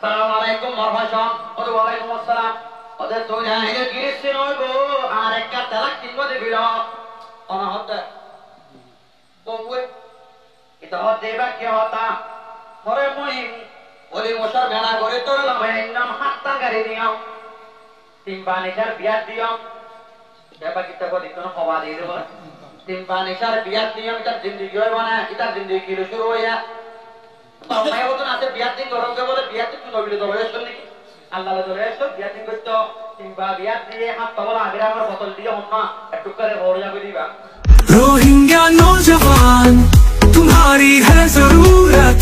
সালাম আলাইকুম মারহাবান ওয়া আলাইকুম আসসালাম ওদের তো জাহিলে গিয়েছিল গো আর একটা তালাক কিনবো দিবিল অনাহত বউয়ে এটা দেবা কি হতা পরে মই ওলি মশার ভেলা করে তোরলাম নাম হাতটা গাড়ি দিও তিন বানিকার বিয়া দিও ব্যাপার কিতা বলি কোন খবর দিয়ে দেব তিন বানিকার বিয়া দিও এটা জিন্দেগি হয় না এটা জিন্দেগি কি শুরু হইয়া মাই হতো না বিয়া দিন গরম কে বলে বিয়া তুই নবীলে দলে শুন নাকি আল্লাহ দলে এসো বিয়া দিন করতো তিন বা বিয়া দিয়ে হাত তবলা আগে আমার বোতল দিয়ে হম্মা একটু করে ভরে যাবে দিবা रोहिंग्या नौजवान तुम्हारी है जरूरत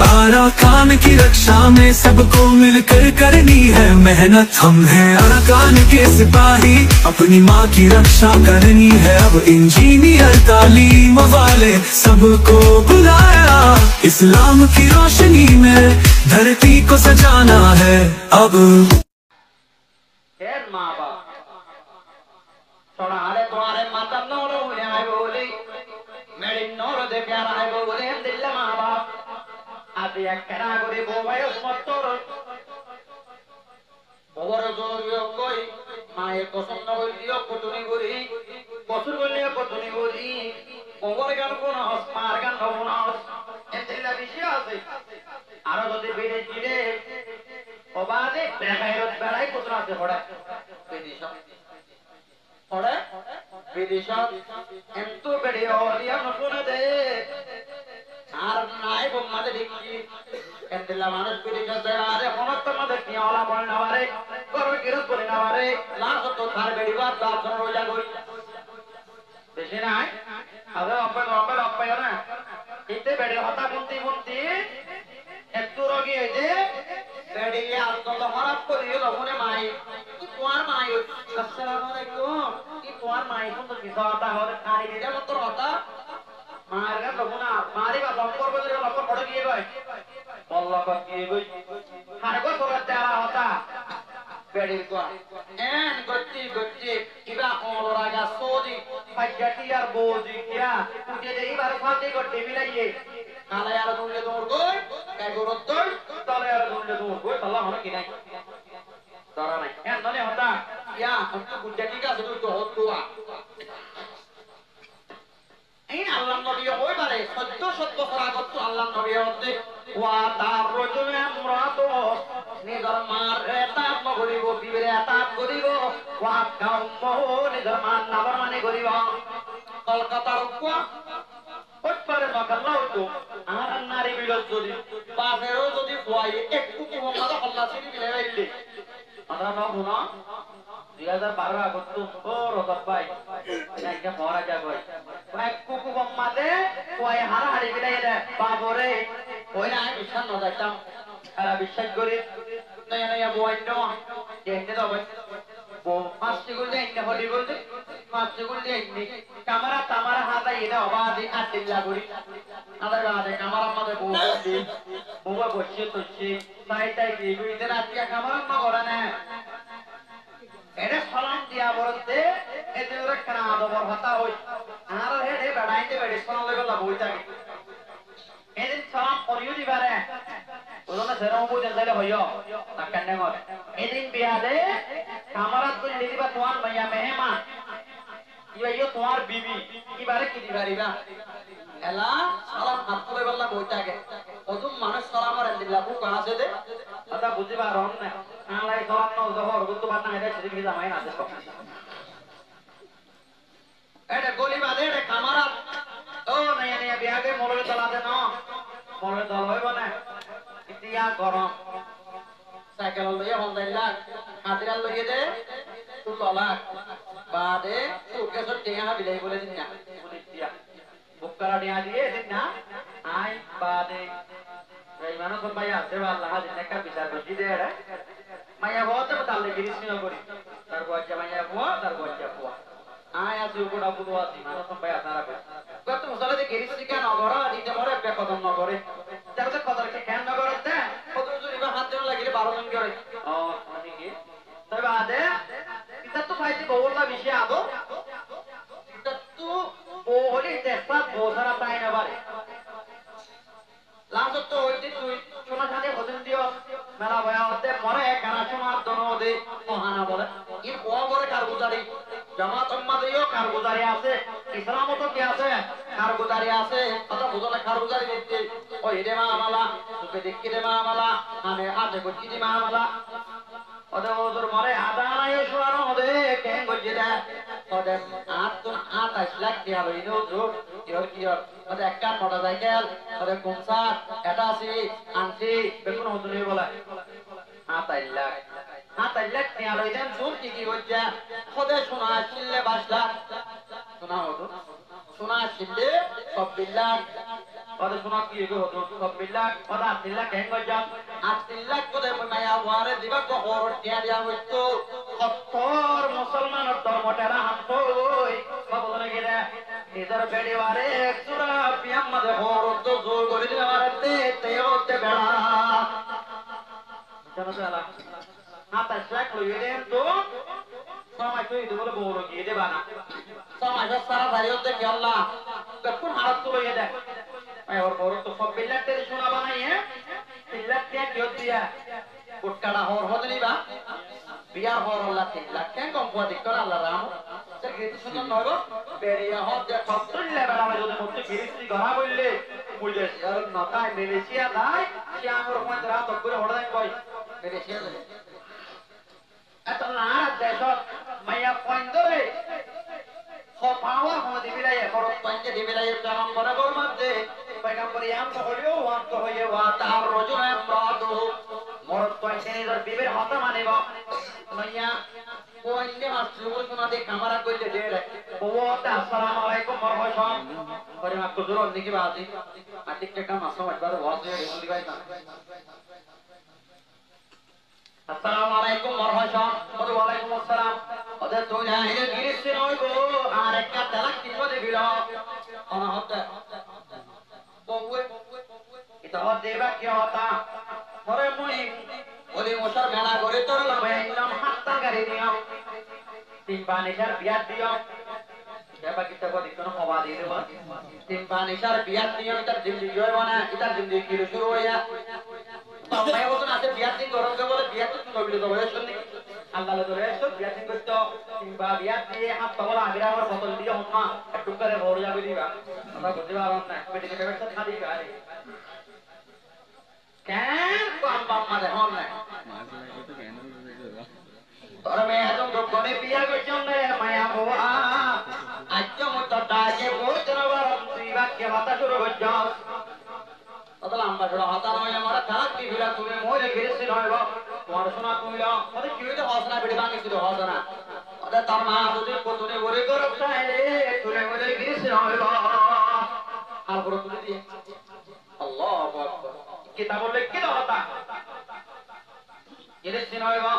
अराकान की रक्षा में सबको मिलकर करनी है मेहनत हम हैं अराकान के सिपाही अपनी माँ की रक्षा करनी है अब इंजीनियर तालीम वाले सबको बुलाया इस्लाम की रोशनी में धरती को सजाना है अब माँ बाप थोड़ा हारे तुम्हारे माता नौर हुए आए बोले मेरी नौर दे प्यार आए बोले दिल माँ बाप आते एक करा गोरे बोवाय उसमत तोर ओवर जोरियो कोई माए कसम न बोलियो कुटुनी गोरी कसुर बोलियो कुटुनी गोरी ओवर गान कोन हस मार गान कोन हस एतिला विषय আছে আর যদি বেড়ে জিরে ওবাদে বেগাইরত বেড়াই কুতরাতে পড়ে বিদেশ পড়ে বিদেশ এত বেড়ে ওলিয়া নতুনে দে আর নাই বোমাতে দেখি এন্দেলা মানুষ বিদেশ বেড়ারে হনত মধ্যে কি ওলা বল না পারে করো কিরত বলে না পারে লাখ তো তার বেড়িবার তার জন্য রোজা কই বেশি নাই আরে অপে না ইতে বেড়ে হতা বুনতি বুনতি একটু রোগী হইছে বেড়িয়া আলকল খারাপ করিও লবনে মাই কি তোমার মাই আসসালামু আলাইকুম কি তোমার মাই কোন কিছু হতা হরে খানি দিলে মত হতা মারগা লবনা মারি বা লম্বর বলে লম্বর পড়ে গিয়ে গয় বল্লা কত গিয়ে গই হারগো তোরা তেরা হতা বেড়ির কো এন গতি গতি কিবা ওরাগা সোদি পাইয়াটি আর বোজি কিয়া তুই এইবার ফাতে করতে মিলাইয়ে কালা আর দুলে দৌড় গই কে গরত তলে আর দুলে দৌড় গই তালা হন কি নাই ধরা নাই এন নলে হতা ইয়া একটু গুজাটি কা শুধু তো হতুয়া এই আল্লাহ নবী ওই পারে সত্য সত্য ফরাগত আল্লাহ নবী হতে ওয়া তারজুম আমরাতু নিগর মার এতাত করিব বিবরে এতাত করিব ওয়া কাউমহু নিগর মান নাবার মানে করিব কলকাতার কোয়া ওপারে মাকাল্লাহ তো আর নারী বিলত যদি বাফেরও যদি কোয়াই একটু কি মোহাম্মদ আল্লাহ সিনি মিলে রাইলে আমরা না গুনা 2012 আগস্ট ও রজব ভাই একটা ফরা যাবে এক কুকু বম্মাতে কোয়াই হারাহারি বিলাই রে বাবরে ওই না বিশ্বাস না যাইতাম আর বিশ্বাস করি নয়া নয়া বইন্ড দেখতে দাও ও পাঁচটি গুলতে একটা হলি বলতে পাঁচটি গুলতে একনি ক্যামেরা তামারা হাতা এটা অবাধে আটিল্লা করি আদার বাদে ক্যামেরা মধ্যে বসে ওবা বসে তো সে তাই তাই কি এদের আজকে ক্যামেরা না করে না এটা সালাম দিয়া বলতে এতে ওরা কেন আদবর হতা হই আর হেডে বেড়াইতে বেড়ে সালাম লাগলা বইটাকে এদিন সালাম করিও দিবারে ওজনে সেরম বুঝে যাইলে হইও তা কেন করে এদিন বিয়াদে কামারাত কই দিবা তোমার মাইয়া মেহমান ইবাইও তোমার বিবি কিবারে কি দিবারিবা এলা সালাম হাত করে বললা বইটাকে ওদুম মানুষ সালাম আর দিলা বু কাছে দে আদা বুঝিবা রন না আলাই সালাম ন জহর গুতু বাত না এটা সিধি জামাই না দেখো এটা গলি বাদে এটা কামারাত ও নয়া নয়া বিয়াগে মোলরে চলা দে না মোলরে দল হইব না ইতিয়া গরম সাইকেল লইয়া হন্দাইলা হাতিরা লইয়ে দে তুই ললাক বাদে তোকে সব টেয়া বিলাই বলে দিন না বলে দিয়া বুকরা টেয়া দিয়ে দিন না আই বাদে এই মানুষ ভাই আছে আল্লাহ দিন একটা বিচার বসি দে রে মাইয়া বহুত তালে গিরিসিন করি তার বাচ্চা মাইয়া বুয়া তার বাচ্চা বুয়া আয় আছে উপড়া বুয়া আছে মানুষ ভাই আপনারা কত মশলা দিয়ে গিরিসি কেন ঘর দিতে মরে একটা কদম ন করে তারপরে কদরকে কেন ন করে দে কত জুরি বা হাত দেন লাগিলে 12 জন করে ও মানে কি তাই বাদে এটা তো ফাইতে বহুলা বিষয় আদো এটা তো বহুলি দেখবা বহুসারা তাই না পারে লাস্ট তো হইতে তুই সোনা খানে ভজন দিও মেলা বয়াতে মরে কানা সোনার দনদে মহানা বলে ই কোবরে কারগুজারি জামাত উম্মাদিও কারগুজারি আছে ইসলামও তো কি আছে কারগুজারি আছে কথা বুঝলে কারগুজারি দিতে ওই রে মামালা তোকে দেখি রে মামালা আমি আতে করছি রে মামালা ওদের ওদের মরে আদানাই শোনানো ওদে কেন করছি রে ওদের আট 28 লাখ টাকা লইলো জোর কি ওদের একটা মোটরসাইকেল ওদের কনসার এটা আছে আনছি বেগুন হতুনি বলে 28 লাখ 28 লাখ টাকা লইলেন জোর কি হচ্ছে ওদের শোনা আসলে 22 লাখ শোনা হতো শোনা আসলে 24 লাখ ওদের শোনা কি হতো 24 লাখ ওদের 8 লাখ কেন করছে 8 লাখ ওদের মায়া ওয়ারে দিবা কখর টিয়া দিয়া হইতো 70 মুসলমানের ধর্মটারা হাঁটতোই বলে গেলে নিজের বেড়িবারে চূড়া পিয়াম্মাদের হরত জোর করে দিলে মারাতে তেতে বেড়া জানো তো আলা 28 লাখ লইয়ে দেন তো সময় তো এই বলে বড় গিয়ে দেবা না সময় সারা দাঁড়িয়ে কি আল্লাহ কোন হারাত তো লইয়ে দেয় ওর বড় তো 24 লাখ টাকা সোনা বানাইয়ে 3 লাখ টাকা কি দিয়া কোটকাড়া হর হদনিবা বিয়ার হর আল্লাহ 3 লাখ কেন কম কোয়া দিক আল্লাহ রাম সে গীত সুন্দর নয় বেরিয়া হদ যে সবতুল লেভেল আমি যদি মধ্যে গিরিস্তি গড়া বললে বুঝে আর নতায় মালয়েশিয়া দাই সে আমার মত রাত করে হড়াই কই মালয়েশিয়া দে এত না দেশ মাইয়া পয়েন্ট ধরে পাওয়া হতে বিলাইয়ে খরচ পয়েন্টে দিবিলাইয়ে কারণ বরাবর মধ্যে পয়গম্বর ইয়াম তো হইও ওয়ান তো হইয়ে ওয়া তার রজুল আমরাদু মরদ পয়েন্টে নিজের বিবের হতা মানিব মাইয়া পয়েন্টে মাসুল শোনাতে ক্যামেরা কইতে দে রে ওয়াতে আসসালামু আলাইকুম মারহাবান করে মাকো জোর নিকি বাজি আতিক কে কাম আসো একবার ওয়াজ দিয়ে রেগুলি ভাই আসসালামু আলাইকুম মারহাবান ওয়া আলাইকুম আসসালাম ওদের দুনিয়া এর গিরিছে নইবো আর একটা তালাক দিব দিবিল কোনা হতে বউয়ে এটা দেবা কি হতা পরে মুই ওলি মশার মেলা করে তোর লাভে নাম হাত্তা গাড়ি দিও তিন বানিশার বিয়াত দিও দেবা কি তো কোন খবর দিয়ে দেব তিন বানিশার বিয়াত দিও তার জিন্দেগি হয় না এটা জিন্দেগি কি শুরু হইয়া তো ভাই ওজন আছে বিয়াত দিন গরম কে বলে বিয়াত তো নবিল তো বলে শুননি আল্লাহ ধরে সব বিয়াত দিন করতে কিংবা বিয়াত দিয়ে হাত পাওয়া আগেরা আমার বোতল দিয়ে হম্মা একটু করে ভরে যাবে দিবা আমরা বুঝতে পারলাম না মেডিকেল ব্যবস্থা খালি গাড়ি কেন কম বাম্মা দেখুন না তোর মেয়ে একদম গনে বিয়া করছেন রে মায়া বাবা আজ মত ডাকে বহুত বার তুই বাক্য কথা শুরু করছ তাহলে আমরা শুরু হতা নয় আমরা তালাক কি বিলা তুমি মরে গেছি নয় গো তোমার শোনা তুমি না ওদের কি হইতে হসনা বেড়ে ভাঙে ছিল হসনা ওদের তার মা যদি কতনে বলে গরব চাইলে তুলে মরে গেছি নয় গো আর বড় তুলে দিয়ে আল্লাহু আকবার কিতাব লিখে দাও তা গেছি নয় গো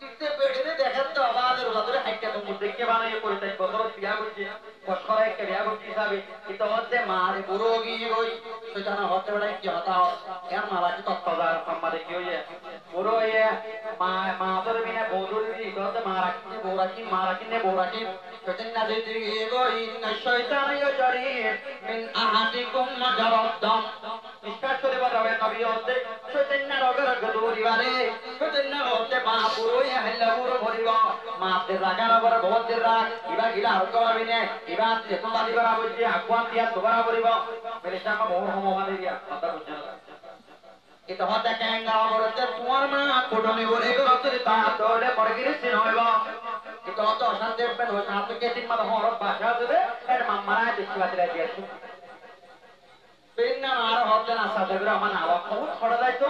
কিতে বেড়ে দেখেন তো আমাদের ওদের হাইটা তো দেখে বানাই করে তাই বড় বিয়া করছে কষ্টরে একটা বিয়া করছে হিসাবে কিন্তু ওদের মার বুড়ো গিয়ে ওই সেখানে হতে বলে কি হতা এর মালা কি তত্ত্বদার সম্মাদে কি হইয়ে বুড়ো হইয়ে মা তোর বিনা বৌদুর বিনি তোতে মা রাখি নে বউ রাখি সেদিন না দিদি গো ইন্না শয়তান ইয়াজরি মিন আহাদিকুম মাজারাদ্দাম নিষ্কাশ করে বলবে নবী হতে সেদিন না রগর গদুরি বারে সেদিন না হতে মা বুড়ো হইয়ে হল্লা বুড়ো ভরিব মাতে রাগার বড় বহুত রাগ ইবা গিলা আর করবি নে ইবা যেত বাদি করা বলছি আগুয়ান দিয়া তোরা ভরিব মেরেশা মা বহু হমমাদি দিয়া কথা বুঝছ না এটা হতে কেঙ্গা বলতে তোমার মা কোটনি বলে করতে তা তোলে পড়ে গিয়েছে নইব এটা হতে অশান্তি পেন হই সাত কে তিন মাস হর ভাষা দেবে এর মাম্মারা দেখি বাতরা দিয়েছে পেন না আর হতে না সাথে করে আমার নাও বহুত ছড়া যায় তো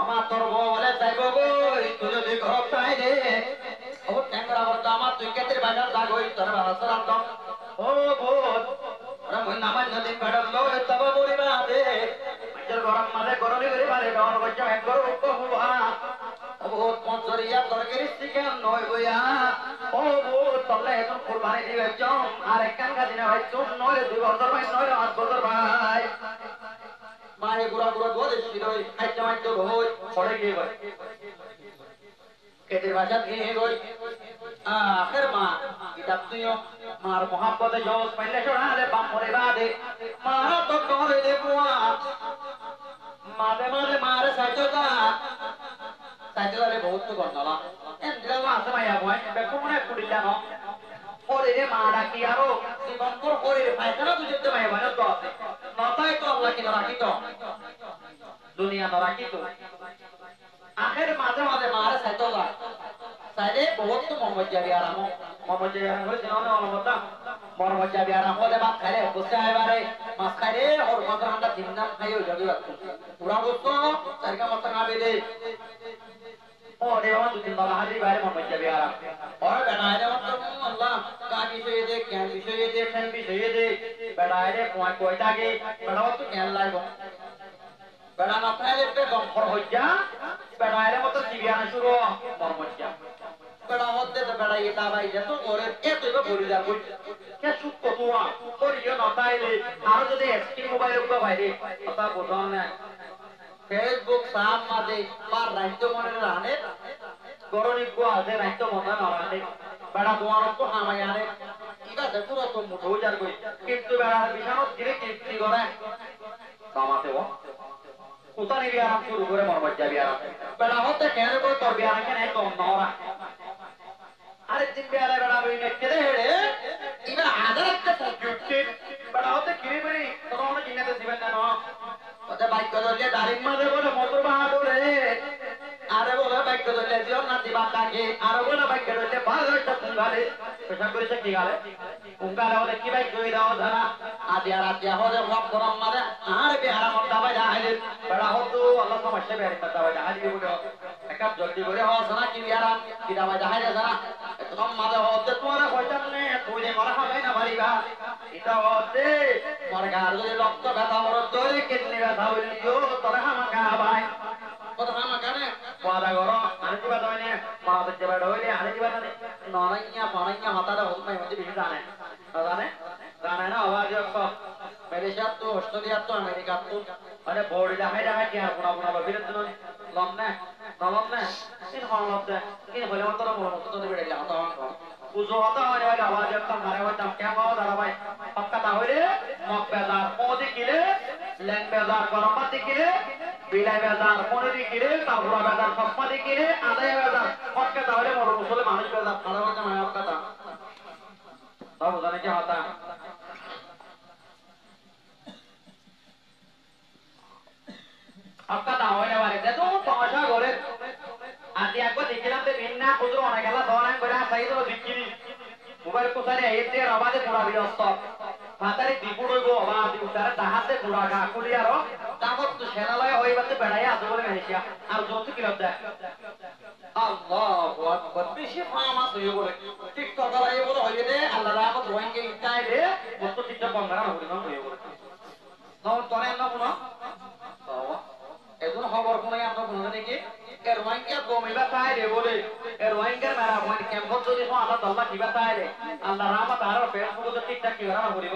আমার তোর বলে যাইব গো তুই যদি ঘর চাই রে ও কেঙ্গা বলতে আমার তুই কেতের বাজার লাগই তোর ভাষা রাখতাম ও বহুত রাম নামান নদী কাটলো তব বলিবা দে মজর গরম মাঝে গরনি করে বারে ডন বজ্জা এক গরম কহুয়া ও বহুত পঞ্চরিয়া তরকারি শিখে নয় বইয়া ও বহুত তলে এখন কুরবানি দিবে জম আর একখান গাদিনা ভাই চুন নয় 2 বছর ভাই নয় 8 বছর ভাই মায়ে গুড়া গুড়া গোদে শিরই খাইতে মাইতে হই পড়ে গিয়ে ভাই কেদের ভাষা দিয়ে গই আখের মা কিতাব তুইও মার মোহাম্মতে জোস পাইলে শোনা দে বামরে বাদে মা তো করে দে বুয়া মাঝে মাঝে মারে সাইতো যা সাইতো রে বহুত তো গন্ডলা এন দিলা আছে মাইয়া বয় বেকুনে কুড়িলা ন ওরে রে মা ডাকি আরো জীবন তোর ওরে পায়খানা বুঝতে মাইয়া বয় তো আছে নতায় তো আল্লাহ কি রাখি তো দুনিয়া তো রাখি তো আখের মাঝে মাঝে মারে সাইতো যা সাইডে বহুত তো মমজ্জাবি আরাম মমজ্জাবি আরাম হলে জানো অলমতা মমজ্জাবি আরাম হলে ভাত খাইলে বসে আইবারে মাছ খাইলে ওর মাথা ঠান্ডা দিন নাম খাইও যাবি পুরা বস্তু তারিকা মাথা খাবে দে ও রে বাবা দুদিন বাবা হাজি বাইরে মমজ্জাবি আরাম ওরে বেড়াইলে মাত্র আল্লাহ কা বিষয়ে দে কেন বিষয়ে দে কেন বিষয়ে দে বেড়াইলে কয় থাকে বেড়াও তো কেন লাগবো বেড়া না খাইলে পে গম্পর হইয়া বেড়াইলে মতো জিবিয়ানা শুরু মমজ্জা বেড়া হতে তো বেড়া এটা ভাই যেত ওরে এত বলি যা বই কে সুখ তোয়া করিও না তাইলে আর যদি এসটি মোবাইল উঠবা বাইরে কথা বোঝান না ফেসবুক সাম মাঝে পার রাজ্য মনে রানে গরনি কো আছে রাজ্য মনে না রানে বেড়া তোমার তো হামাই আনে ইবা দেখো তো মুঠো যার কই কিন্তু বেড়া বিশাল ধীরে কীর্তি করে কামাতে ও কোথানি বিয়ারাম শুরু করে মরমজ্জা বিয়ারাম বেড়া হতে কেন কই তোর বিয়ারাম কেন তো নরা আরে দিন বেলা বেলা বই নেকে রে ইবা আদার একটা সাবজেক্ট বেলা হতে কিরে বলি তোর মনে কিনাতে দিবেন না ওতে বাইক ধরলে দারিম মাঝে বলে মোটর বাহাদুরে আরে বলে বাইক ধরলে দিও না দিবা তাকে আরে বলে বাইক ধরলে বাজারটা পুঙ্গালে পেশা করেছে কি গালে পুঙ্গালে হলে কি বাইক ধরে দাও ধরা আদিয়া রাতিয়া হলে সব গরম মাঝে আর বিহারা মত দাবাই যাইলে বেলা হতো আল্লাহ সমস্যা বেহারি মত দাবাই যাইলে বলে একটা জলদি করে হস না কি বিহারা কি দাবাই যাইলে জানা একদম মাঝে হতে তোমার কইতাম নে তুই যে মরা হবে না বাড়িবা এটা হতে মোর গার যদি রক্ত ব্যথা মোর দরে কিডনি ব্যথা হইলিও তোরে হামাকা ভাই কত হামাকা নে পাদা গর আনি দিবা দইনে পাদা দিবা দইলে আনি দিবা নে নরাইয়া মাথাটা হোল নাই মধ্যে বেশি জানে জানে না আওয়াজ তো মেলেশিয়া তো অস্ট্রেলিয়া তো আমেরিকা তো আরে বড়ি দেখাই দেখাই কি আর কোনা কোনা ভাবিলে তো লম না নলম না কিন হলম দে কিন হলে মত মত তো বেড়ে গেল তো বুঝো হতা হয় ভাই আওয়াজ একটা মারে হয় তাম কেমন দাদা ভাই পাক্কা তা হইলে মক বেজার পদি কিলে ল্যাং বেজার গরম পাতি কিলে বিলাই বেজার পনি কিলে তারপর বেজার সসমাদি কিলে আদায় বেজার পাক্কা তা হইলে মর মুসলে মানুষ বেজার দাদা ভাই মায়া কথা বাবু জানে কি হতা आपका दावने वाले थे तो तमाशा गोरे आदि आपको दिखिलाम ते बिन्ना कुदरो होने गला दोना गोरा सही तो दिखिली मोबाइल को सारे ऐसे आवाज़े पूरा वीडियो स्टॉप फातारी दिपुड़ो गो आवाज़ उतारे ताहाते पूरा का कुलिया रो ताकत तो शेनालय होई बत्ते बढ़ाया तो बोले महेशिया और जो तो किलो दे अल्लाहु अकबर बेशी फामा सही बोले टिकटॉक वाला ये बोले होई दे अल्लाह राको ड्राइंग के इटाई दे वो तो टिकटॉक बंगारा होई ना होई बोले ना तोने ना बोला এজন খবর কোনে আমরা কোনে নাকি এর ওয়াইঙ্গা কমিবা তাইরে বলে এর ওয়াইঙ্গার মারা ওয়াইন ক্যাম্পত যদি হয় আল্লাহ আল্লাহ কিবা তাইরে আল্লাহ রাহমাত আর ফেসবুকে ঠিকঠাক কি করা করিব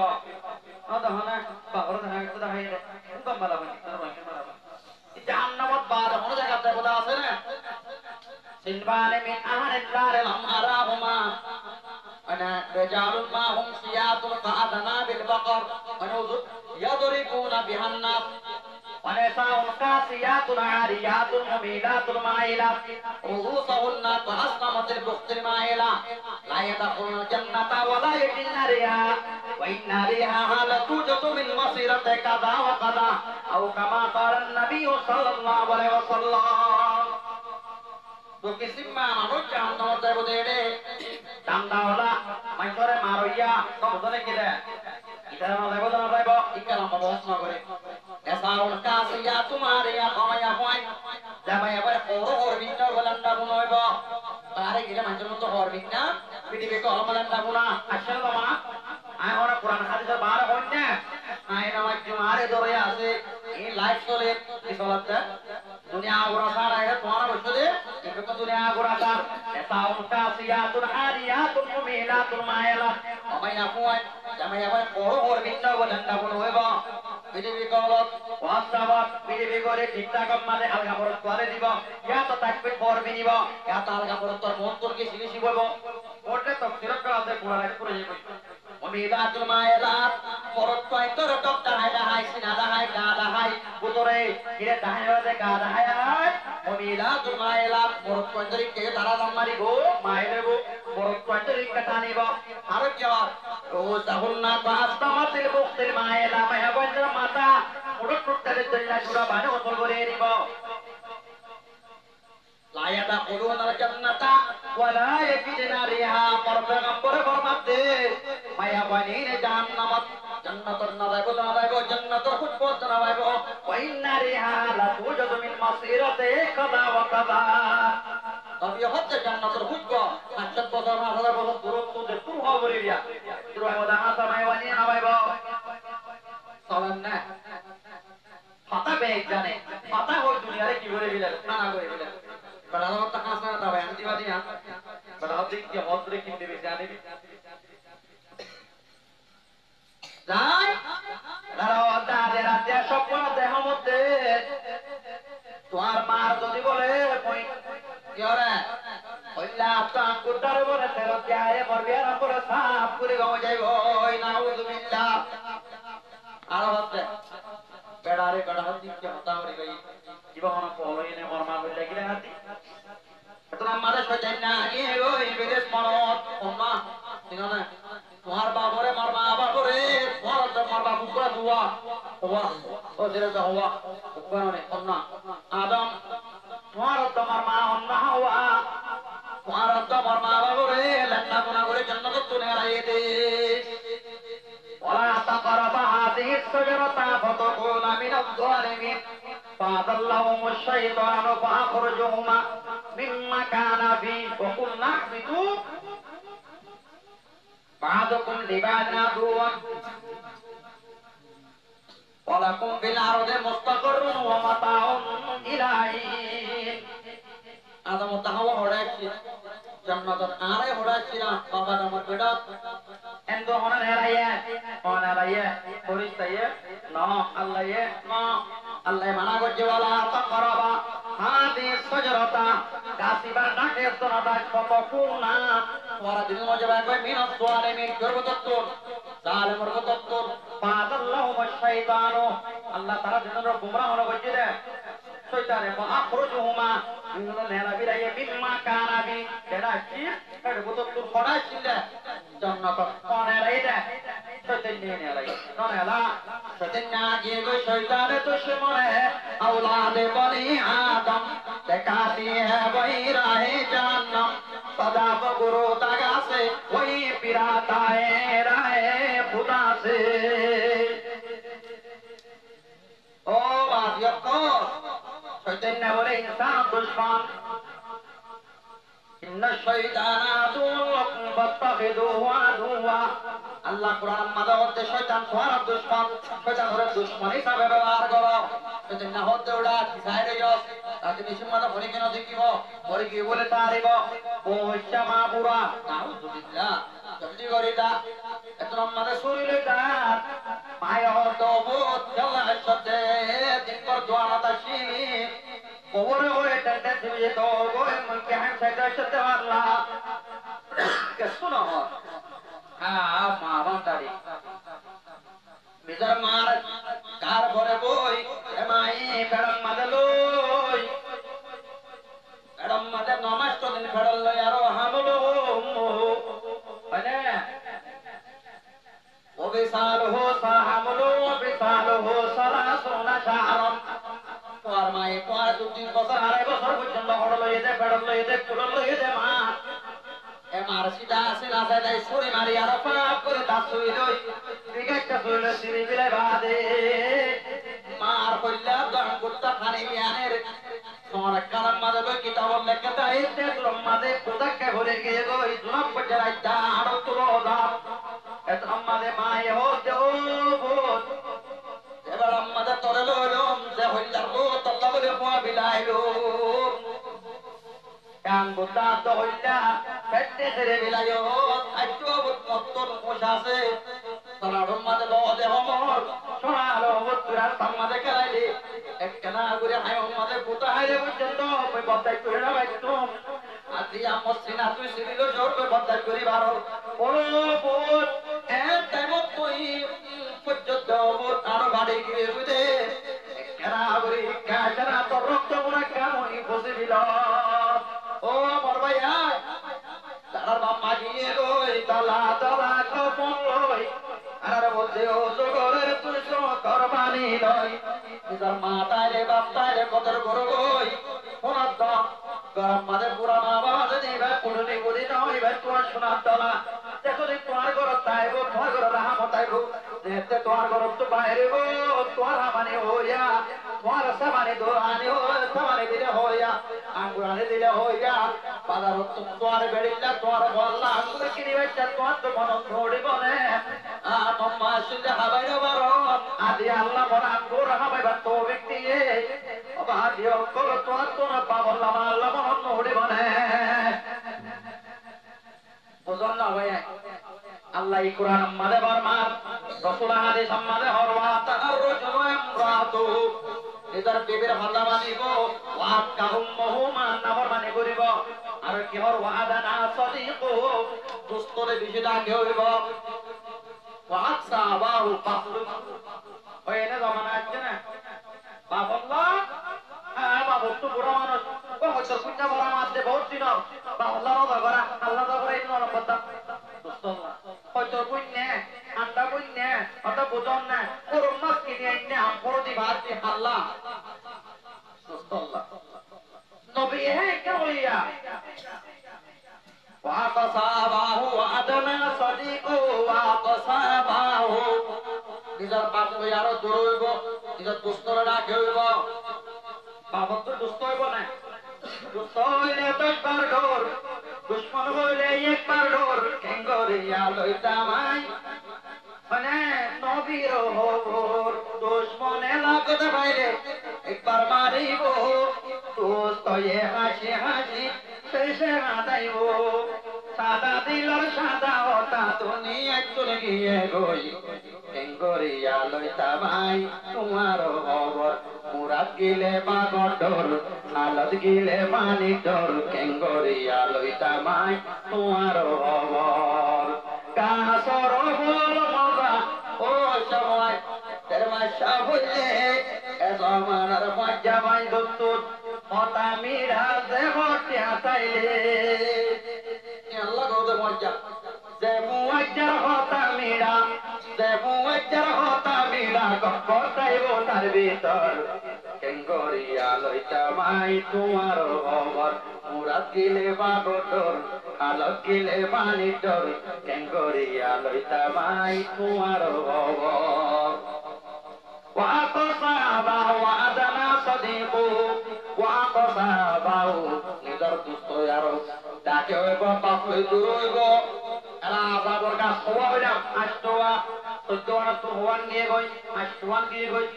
না দহনা বাহর না একটু দেখাই দে কম বালা মানে তার ওয়াইঙ্গার মারা জাহান্নামত বার কোন জায়গাতে বলা আছে না সিনবানে মিন আহলিল দার লাম আরাহুমা আনা রিজালুন মা হুম সিয়াতুল কাআদানা বিল বাকর অনুযু ইয়াদরিকুনা বিহান নাস ونساء كاسيات عاريات مميلات مائلات رؤوسهن كأسنمة البخت المائلة لا يدخلن الجنة ولا يجدن ريحها وإن ريحها لتوجد من مسيرة كذا وكذا أو كما قال النبي صلى الله عليه وسلم तो किसी में मानो चांदा होता है वो दे दे चांदा वाला मंचोरे मारोया तो उधर किधर इधर ना जाए इधर हम बॉस ना करे ऐसा उनका सिया तुम्हारे या हमारे हुआ जब ये बार और विंटर वालंडा बुनाए बा तारे किधर मंचों तो और विंटर पिटी बेको हम वालंडा बुना अच्छा बाबा आए और पुराना हाथी से बाहर होने आए ना मैं तुम्हारे दो या से ये लाइफ तो ले इस वक्त दुनिया बुरा सारा है तुम्हारा बच्चों दे इनको तो दुनिया बुरा सार ऐसा उनका सिया तुम्हारिया तुम मेला तुम्हारा हमारे हुआ जब ये बार और विंटर वालंडा बुनाए बा বিজেপি কলত ওয়াসাবাত বিজেপি করে ঠিকঠাক আমাদের আলগা পরত করে দিব ইয়া তো তাকবির পড়বি নিব ইয়া তো আলগা পরত তোর মন তোর কি শিখি বলবো ওটা তো ফিরত করাতে পুরা রাত করে যাবে উমিদাতুল মায়ালাত পরত কয় তোর টক দাহাই দাহাই সিনা দাহাই গা দাহাই বুতরে কিরে দাহাই হতে গা দাহাই অমিলা দুমাইলা পরত কয় তরি কে তারা দম মারিব মাইলেব পরত কয় তরি কাটানিব আর কি ও জাহুন্না বাস্তামাতিল বুক্তিল মাইলা মায়া বন্ধ মাতা পরত টুকটারে দল্লা সুরা বানে ওতল করে নিব لا يدخلون الجنة ولا يجدون ريحها পরপেগম্বরে ফরমাতে মায়াবানিন জাহান্নামত জান্নাতুর নারাইব নারাইব জান্নাতুর খুশবু নারাইব ওয়া ইন্না রিহা লা তুজাদু মিন মাসিরাতি কাযা ওয়া কাযা তবে হচ্ছে জান্নাতুর খুশবু 60 বছর 1000 বছর দূরত্ব যে দূর হবে রিয়া দূর হবে না আসা মায়াবানি নারাইব সালাম না ফাতা বে জানে ফাতা ওই দুনিয়ারে কি করে দিলেন না না করে দিলেন Padahal tak kasar tak bayang tiba-tiba. Padahal dia hodre kinde bijane bi. Jai. Kalau ada raja sopna deha moddhe. Tomar maar jodi bole koi ki ore. Oilla apna angutar bole tero jaye morbiar apore saap kore gaon jaibo. Naudzubillah. Aro hotte. Bedare gadahati ke hota hori gai. জীবন পলয়নে মরমা হই লাগিলে হাতি এতন আমাদের শয়তান না নিয়ে ওই বিদেশ মরত ওমা দিনা তোমার বাবরে মরমা বাবরে মরত মরবা বুকরা দুয়া ওয়া ও দিরে হওয়া বুকরানে ওমা আদম মরত মরমা ওমা হওয়া মরত মরমা বাবরে লন্না গুনা করে জান্নাত তুলে আইয়ে দে ওয়া তাকরাবা হাদিহি সাজারাতা ফাতাকুনা মিনাল যালিমিন فأضلهم الشيطان فأخرجهما مما كان فيه وقلنا اهبطوا بعضكم لبعض عدو ولكم في الأرض مستقر ومتاع إلى حين আদম তাহাও হড়াইছি জান্নাতের আরে হড়াইছি না বাবা আমার বেটা এন্দ হনার হেরাইয়া ফরিস্তাইয়া না আল্লাহয়ে না আল্লাহ মানা করছে ওয়ালা তাকরাবা হাদি সাজরাতা গাছিবার ডাকে তোরা কতকুনা তোরা দিন মজবা কই মিনাস যালিমিন গর্বতত্ত্ব জালেমের গর্বতত্ত্ব ফাদাল্লাহু শাইতানু আল্লাহ তারা দিনের গুমরাহ হলো করছে রে শয়তানে আখরুজুহুমা ইননা নেরাবিরায়ে মিম্মা কানাবি এরা কি গর্বতত্ত্ব পড়াইছিল জান্নাত কোনে রাইদা শয়তান নিয়ে নেলাই ননেলা শয়তান না গিয়ে গো শয়তানে दुश्मन है औलाद बनी आदम दिखाती है वही राहे जहन्नम सदा गुरु दगा से वही पिराता है राहे खुदा से ओ बाजियों को शैतान ने बोले इंसान दुश्मन इन्ना शैतान अदुव्वुकुम फत्तखिदूहु अदुव्वा আল্লাহ কোরআন মাদা হতে শয়তান তোমার দুশমন শয়তান ওর দুশমন হিসাবে ব্যবহার করো শয়তান না হতে ওড়া সাইডে যাও তাতে বেশি মাদা ভরে কেন দেখিব ভরে কি বলে তারিব ও হইছা মা পুরা নাউযুবিল্লাহ জলদি করিদা এত আমাদের শরীরে দাঁত পায় হতো বহুত জলা সাথে দিন পর দোয়া দাসি ওরে ওরে টেন্ডে দিবে তো ওই মন কে হাম সাইডে সাথে আল্লাহ কে শুনো মারি বিজার মার কার ঘরে বই এমাই বেড়ম মাদে লই বেড়ম মাদে নমাজ তো দিন ফেড়ল লই আরো হামলো মানে ও বিশাল হো সাহামলো বিশাল হো সারা সোনা শাহরম তোর মায়ে তোর 2-3 বছর 2.5 বছর পর্যন্ত হড় লই দে ফেড়ল লই দে কুড়ল লই দে মা এমার সিধা আছে না তাই ছুরি মারি আর পাপ করে দাসুই লই বিগাইটা হইল সিরি বিলে বাদে মার কইলা দম কুত্তা খানি মিয়ানের তোমার কারণ মাদে লই কিতাব লেখাটা এতে তোর মাদে কোদাকে ভরে গিয়ে গই জনাব বজরাই দা আর তুলো দা এত আমাদে মায়ে হতে ও বহুত এবার আমাদে তোরে লইলম যে হইলা গো তল্লা বলে কোয়া বিলাইলো কান বুদ্ধা তো হইলা পেটে ধরে বিলাইও আইতো মত্তর পোষাছে সারাড়ম মাদে লদে হমর সোনালো বতুরার সামনে খেলাইলি একখানা করে হাই মাদে পুতা হাইরে পর্যন্ত ওই বদাই করে না বাইতুম আজি আমার সিনা তুই সিরিলো জোর করে বদাই করি বারো বলো পুত এ টাইমত তুই সিবিল ও মোর ভাই আয় তার বাম্মা গিয়ে গই তলা তলা কপন লই আর বলছে ও জগরের তুই করবানি লই নিজের মাতায় রে বাপতায় রে কদর করো গই শোনার দম গরম মাঝে পুরা মা বাবা যদি এবার পুরনি বুঝি না এবার তোমার শোনার তলা দেখো তোমার ঘর তাইব তোমার ঘর রাহামত আইব যেতে তোমার ঘর তো বাইরে গো তোমার মানে হইয়া তোমার সামানে দোয়ানি ও সামানে দিলে হইয়া আঙ্গুরানে দিলে হইয়া বাজার তোমার বেড়িলা তোমার বললা আঙ্গুরে কিনি বেচা তোমার তো মন ধরে বলে আম্মা শুনতে হাবাই বারো আদি আল্লাহ বড় আঙ্গুর হাবাইবা তো ব্যক্তি বাদি অকল তোমার তো না পাবল্লা আল্লাহ মন ধরে বলে বুঝল না ভাই আল্লাহ কোরআন মাদে বরমার রাসূল হাদিস মাদে হরওয়া তাররুজু ইমরাতু এদার বিবির হদা বানিব ওয়া কাহুমহু মা নাফর মানে করিব আর কি হর ওয়াদানা সাদিকু দুস্তরে বিজদা কে হইব ওয়া সাবাহু ফাসলু হয়না জামানা আছে না বাবাল্লাহ বাবু তো বুড়া মানুষ ও হয়তো কুঞ্জা বড় মাছ দে বহুত দিন বাবাল্লাহ বাবা আল্লাহ বাবা এই নরম কথা হয়তো বুঝনে আন্ডা বুঝনে অত বুঝন না গরম মাছ কিনে আইনে আমপড় দি ভাত দি হাল্লা নবী হে কেউইয়া ওয়াকসাবাহু ওয়াদানা সাদিকু ওয়াকসাবাহু নিজের বাপ আর দৌড়ইব নিজের দুস্তরে ডাকে হইব বাবা তো দুষ্ট হইব না দুষ্ট হইলে তো একবার ডর দুশ্মন হইলে একবার ডর কেঙ্গরিয়া লইতামাই মানে নবীর হবর দুশ্মনে লাগতে বাইরে একবার মারিব দোস্ত হাসি হাসি শেষে আদাইব সাদা দিলর সাদা হতা তুমি চলে গিয়ে গই কেঙ্গরিয়া লইতামাই তোমার হবর মুরাদ গিলে বাগর ডর হালত গিলে মানিক ডর কেঙ্গরিয়া লইতামাই তোমার হবর কাসর হল মজা ও সময় তের মাসা হইলে এজমানার মজ্জা মাই দত্তুর হতা মিরা যে হতে আতাইলে আল্লাহ গৌদে মজ্জা যে মুয়াজ্জার হতা মিরা যে মুয়াজ্জার হতা মিরা কথাইব তার ভিতর কেঙ্গরিয়া লইতামাই তোমার খবর মুরাদ গিলে বাগর আলোক গিলে পানি ডর কেঙ্গরিয়া লইতামাই তোমার খবর ওয়াকসাবা ওয়াদানা সাদিকু ওয়াকসাবাউ নিজর দুষ্ট আর ডাকে হইব বাপে দূর হইব এরা আজাবর গাছ হওয়া হইলাম আষ্টওয়া চোদ্দওয়ানা তো হওয়ান গিয়ে গই আষ্টওয়ান গিয়ে গই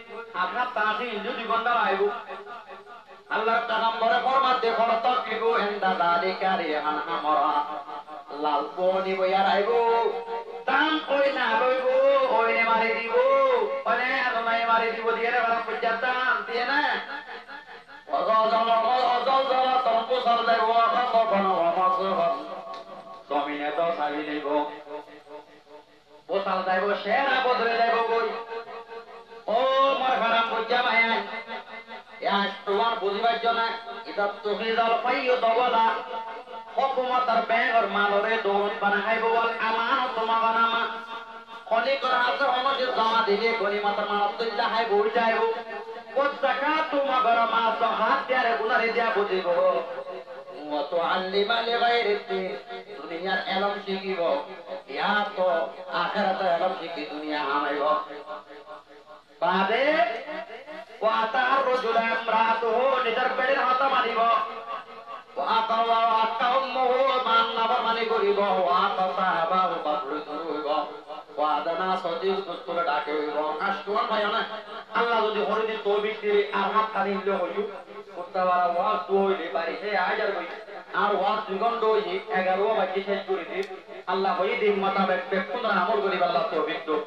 আপনার তাঁতি ইন্দু 2 ঘন্টা আইব আল্লাহ তাআলা ফরমাতে ফরতাকিবু ইনদা যালিকা রিহান হামরা লাল বনি বইয়ার আইব দাম কই না লইব ওইনে মারি দিব মানে আদমাই মারি দিব দিয়ে রে বড় পর্যাদান দিয়ে না অজল তম্বু সর দেব কখন ওয়ামাসহ জমিনে তো সাবি দিব বোতাল যাইব সেরা বদলে যাইব কই ও মোর হারাম বুঝা মায়া ইয়াস তোমার বুঝিবার জন্য এটা তুহিদাল পাইও দবলা হুকুমতার ব্যাংর মালরে দৌলত বানাইব বল আমানত তোমা বানামা খনি করা আছে আমাদের জমা দিলে গনিমত মানত তুইলা হাই বই যাইব ও যাকাত তোমা গর মাস হাত দেরে গুনারে দিয়া বুঝিব ও তো আল্লিমা লিগাইরিতি দুনিয়ার এলম শিখিব ইয়া তো আখিরাতের এলম শিখি দুনিয়া হামাইব বাদে ওয়াতার রজুল ইমরাতুহু নিজার পেড়ের হাতা মারিব ওয়াকাওয়া ওয়াকাউমহু মান নাফর মানি করিব ওয়াকাসাবা বাবরু ধরুইব ওয়াদানা সদিক দুস্তরে ডাকে হইব কাশওয়ান ভাই না আল্লাহ যদি হরিদি তৌফিক দিলে আর হাত কানিলে হইউ করতাওয়ারা ওয়াজ হইলে পারি সে হাজার হই আর ওয়াজ দুগন্ড হই 11 বাকি শেষ করে দি আল্লাহ হই দিন মোতাবেক বেকুনরা আমল করিব আল্লাহ তৌফিক দাও